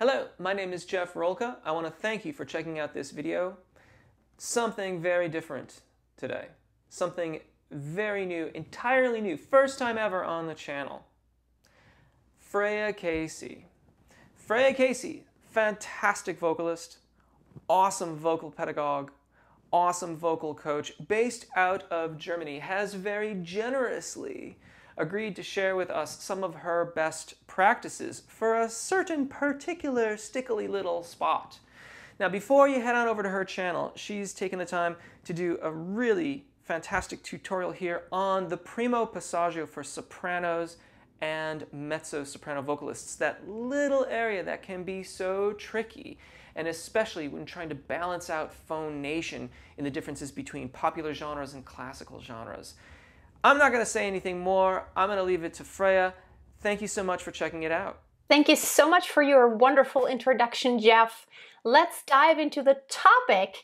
Hello, my name is Jeff Rolka. I want to thank you for checking out this video. Something very different today. Something very new, entirely new, first time ever on the channel. Freya Casey. Freya Casey, fantastic vocalist, awesome vocal pedagogue, awesome vocal coach, based out of Germany, has very generously agreed to share with us some of her best practices for a certain particular stickily little spot. Now, before you head on over to her channel, she's taken the time to do a really fantastic tutorial here on the Primo Passaggio for sopranos and mezzo-soprano vocalists, that little area that can be so tricky, and especially when trying to balance out phonation in the differences between popular genres and classical genres. I'm not going to say anything more. I'm going to leave it to Freya. Thank you so much for checking it out. Thank you so much for your wonderful introduction, Jeff. Let's dive into the topic.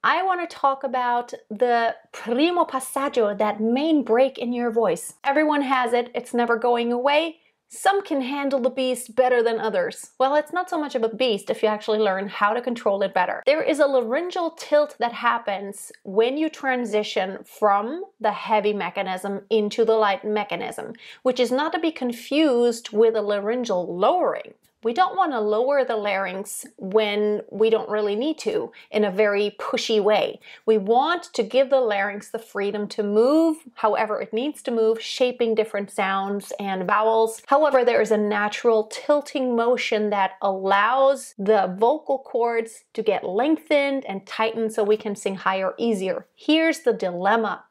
I want to talk about the Primo Passaggio, that main break in your voice. Everyone has it. It's never going away. Some can handle the beast better than others. Well, it's not so much of a beast if you actually learn how to control it better. There is a laryngeal tilt that happens when you transition from the heavy mechanism into the light mechanism, which is not to be confused with a laryngeal lowering. We don't want to lower the larynx when we don't really need to in a very pushy way. We want to give the larynx the freedom to move however it needs to move, shaping different sounds and vowels. However, there is a natural tilting motion that allows the vocal cords to get lengthened and tightened so we can sing higher easier. Here's the dilemma.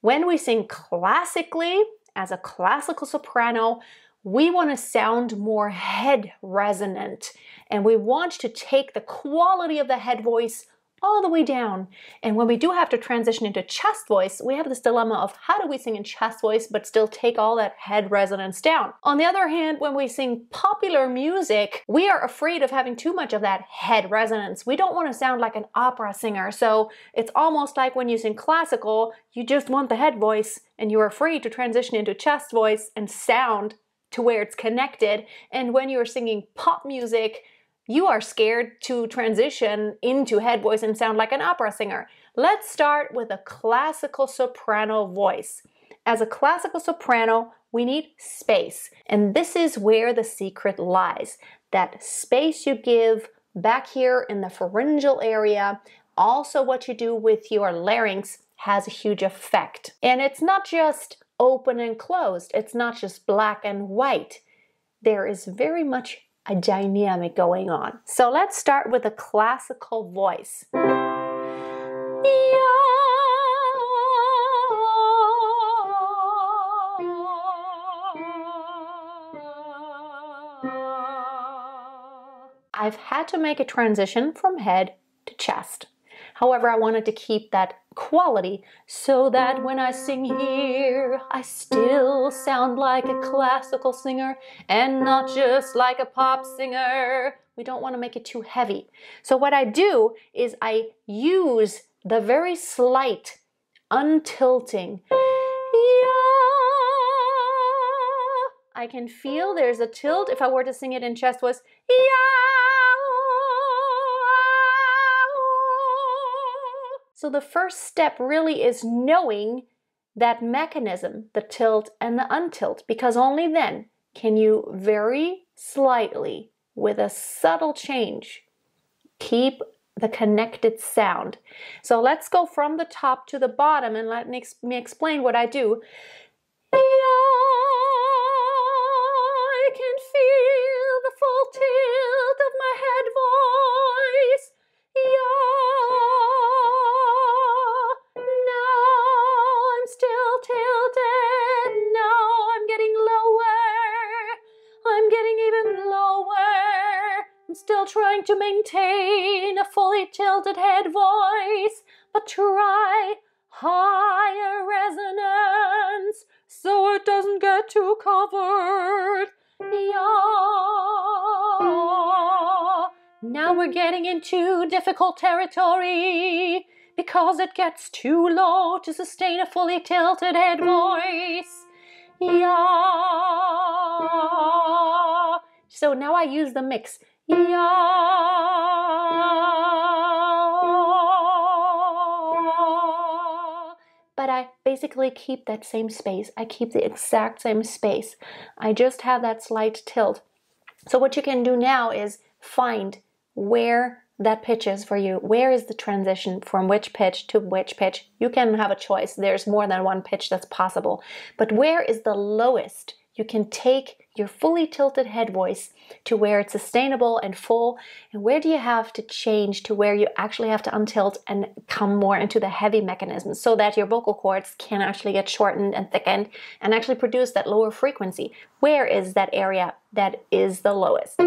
When we sing classically, as a classical soprano, we want to sound more head resonant, and we want to take the quality of the head voice all the way down. And when we do have to transition into chest voice, we have this dilemma of how do we sing in chest voice but still take all that head resonance down. On the other hand, when we sing popular music, we are afraid of having too much of that head resonance. We don't want to sound like an opera singer, so it's almost like when you sing classical, you just want the head voice and you're afraid to transition into chest voice and sound to where it's connected. And when you're singing pop music, you are scared to transition into head voice and sound like an opera singer. Let's start with a classical soprano voice. As a classical soprano, we need space. And this is where the secret lies. That space you give back here in the pharyngeal area, also what you do with your larynx, has a huge effect. And it's not just open and closed. It's not just black and white. There is very much a dynamic going on. So let's start with a classical voice. I've had to make a transition from head to chest. However, I wanted to keep that quality so that when I sing here, I still sound like a classical singer and not just like a pop singer. We don't want to make it too heavy. So what I do is I use the very slight untilting. I can feel there's a tilt if I were to sing it in chest voice. So the first step really is knowing that mechanism, the tilt and the untilt, because only then can you very slightly, with a subtle change, keep the connected sound. So let's go from the top to the bottom and let me explain what I do. I can feel the full tilt of my head voice. Tilted. Now I'm getting lower. I'm getting even lower. I'm still trying to maintain a fully tilted head voice, but try higher resonance so it doesn't get too covered. Now we're getting into difficult territory, because it gets too low to sustain a fully tilted head voice. So now I use the mix. But I basically keep that same space. I keep the exact same space. I just have that slight tilt. So what you can do now is find where that pitch is for you. Where is the transition from which pitch to which pitch? You can have a choice. There's more than one pitch that's possible. But where is the lowest? You can take your fully tilted head voice to where it's sustainable and full. And where do you have to change to where you actually have to untilt and come more into the heavy mechanism so that your vocal cords can actually get shortened and thickened and actually produce that lower frequency? Where is that area that is the lowest?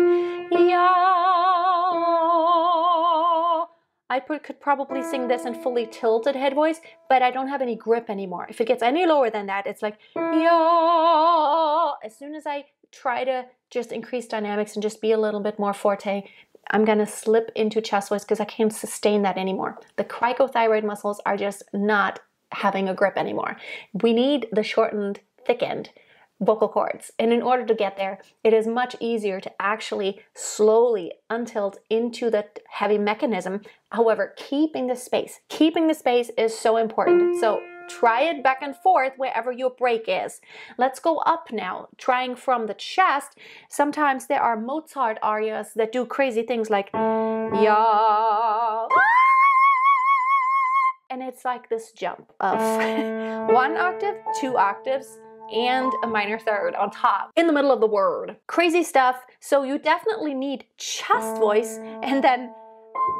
I could probably sing this in fully tilted head voice, but I don't have any grip anymore. If it gets any lower than that, it's like, ya. As soon as I try to just increase dynamics and just be a little bit more forte, I'm gonna slip into chest voice because I can't sustain that anymore. The cricothyroid muscles are just not having a grip anymore. We need the shortened, thickened vocal cords. And in order to get there, it is much easier to actually slowly untilt into the heavy mechanism. However, keeping the space is so important. So try it back and forth wherever your break is. Let's go up now, trying from the chest. Sometimes there are Mozart arias that do crazy things like ya. And it's like this jump of 1 octave, 2 octaves, and a minor third on top in the middle of the word. Crazy stuff. So you definitely need chest voice and then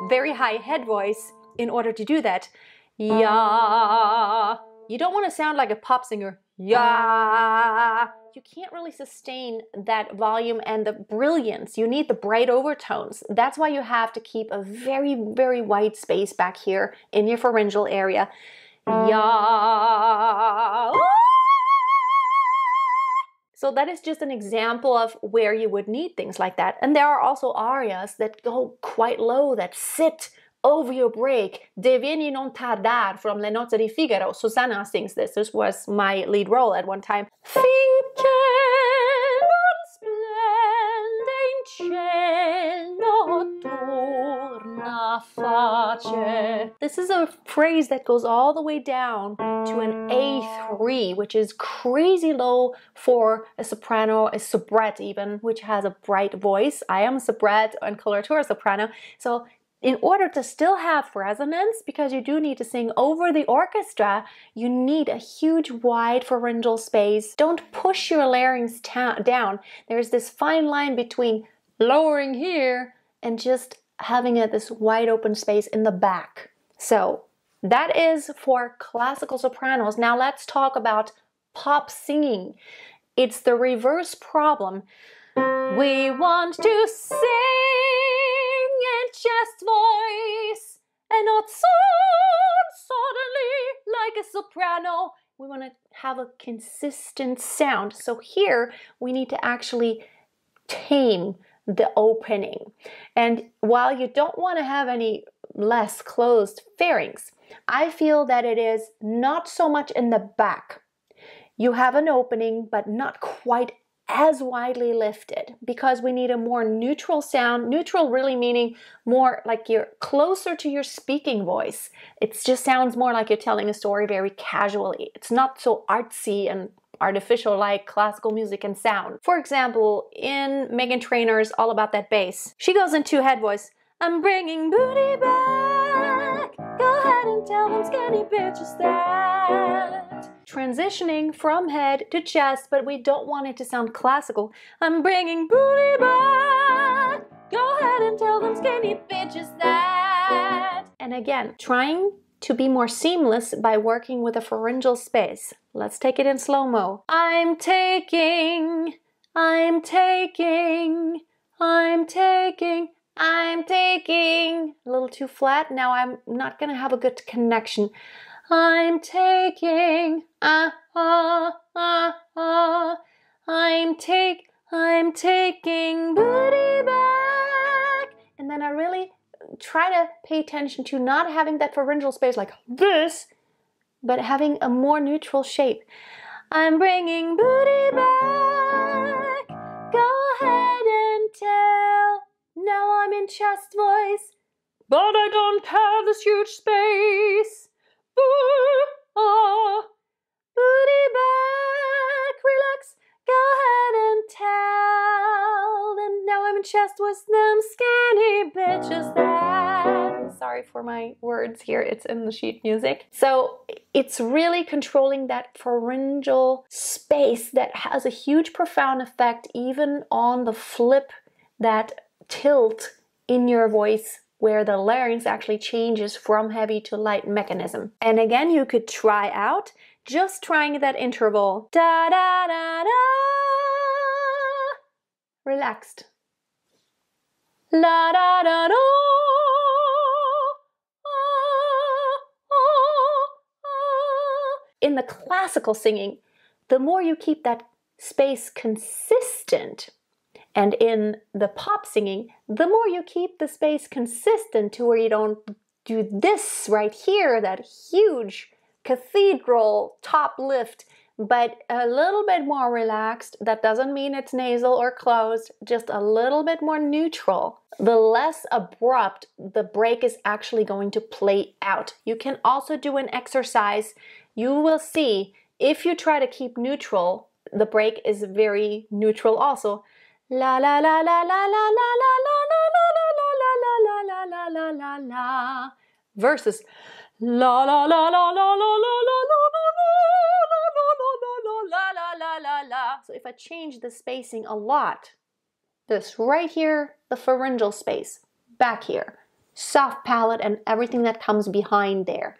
very high head voice in order to do that. Ya. You don't want to sound like a pop singer. Ya. You can't really sustain that volume and the brilliance. You need the bright overtones. That's why you have to keep a very, very wide space back here in your pharyngeal area. Ya. So that is just an example of where you would need things like that. And there are also arias that go quite low, that sit over your break. Devieni non tardar from Le Nozze di Figaro. Susanna sings this. This was my lead role at one time. Finché non splende in cielo torna face. This is a phrase that goes all the way down to an A3, which is crazy low for a soprano, a soubrette even, which has a bright voice. I am a soubrette and coloratura soprano. So in order to still have resonance, because you do need to sing over the orchestra, you need a huge wide pharyngeal space. Don't push your larynx down. There's this fine line between lowering here and just having this wide open space in the back. So that is for classical sopranos. Now let's talk about pop singing. It's the reverse problem. We want to sing in chest voice and not sound suddenly like a soprano. We want to have a consistent sound. So here we need to actually tame the opening. And while you don't want to have any less closed pharynx, I feel that it is not so much in the back. You have an opening, but not quite as widely lifted, because we need a more neutral sound. Neutral really meaning more like you're closer to your speaking voice. It just sounds more like you're telling a story very casually. It's not so artsy and artificial like classical music and sound. For example, in Meghan Trainor's All About That Bass, she goes into head voice. I'm bringing booty back. Go ahead and tell them skinny bitches that. Transitioning from head to chest, but we don't want it to sound classical. I'm bringing booty back. Go ahead and tell them skinny bitches that. And again, trying to be more seamless by working with a pharyngeal space. Let's take it in slow-mo. I'm taking, a little too flat. Now I'm not gonna have a good connection. I'm taking, I'm taking booty back. And then I really try to pay attention to not having that pharyngeal space like this, but having a more neutral shape. I'm bringing booty back. Go ahead and tell. Now in chest voice, but I don't have this huge space. Booty back, relax, go ahead and tell them now I'm in chest voice, them skinny bitches that. Sorry for my words here, it's in the sheet music. So it's really controlling that pharyngeal space that has a huge profound effect even on the flip, that tilt in your voice where the larynx actually changes from heavy to light mechanism. And again, you could try out just trying that interval. Da da da da. Relaxed. La da da da. In the classical singing, the more you keep that space consistent, and in the pop singing, the more you keep the space consistent to where you don't do this right here, that huge cathedral top lift, but a little bit more relaxed. That doesn't mean it's nasal or closed, just a little bit more neutral. The less abrupt the break is actually going to play out. You can also do an exercise. You will see if you try to keep neutral, the break is very neutral also. La la la la la la la la la la la la la la la la versus la la la la la la la la la la la. So if I change the spacing a lot, this right here, the pharyngeal space, back here, soft palate and everything that comes behind there.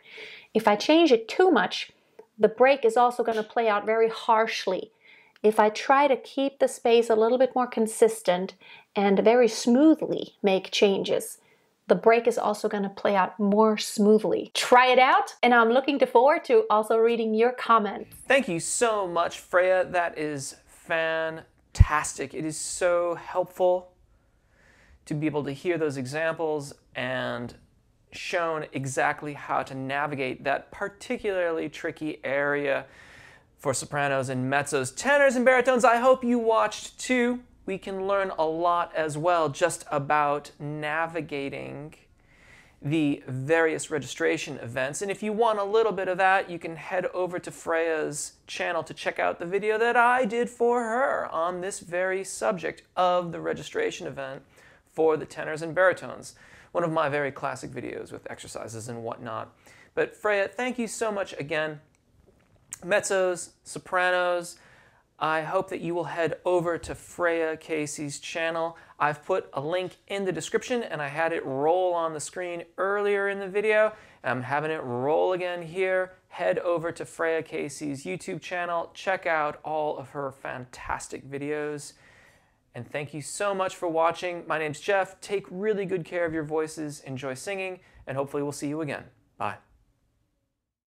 If I change it too much, the break is also going to play out very harshly. If I try to keep the space a little bit more consistent and very smoothly make changes, the break is also going to play out more smoothly. Try it out, and I'm looking forward to also reading your comments. Thank you so much, Freya. That is fantastic. It is so helpful to be able to hear those examples and shown exactly how to navigate that particularly tricky area for sopranos and mezzos. Tenors and baritones, I hope you watched too. We can learn a lot as well just about navigating the various registration events. And if you want a little bit of that, you can head over to Freya's channel to check out the video that I did for her on this very subject of the registration event for the tenors and baritones. One of my very classic videos with exercises and whatnot. But Freya, thank you so much again. Mezzos, sopranos, I hope that you will head over to Freya Casey's channel. I've put a link in the description and I had it roll on the screen earlier in the video. I'm having it roll again here. Head over to Freya Casey's YouTube channel. Check out all of her fantastic videos. And thank you so much for watching. My name's Jeff. Take really good care of your voices. Enjoy singing, and hopefully we'll see you again. Bye.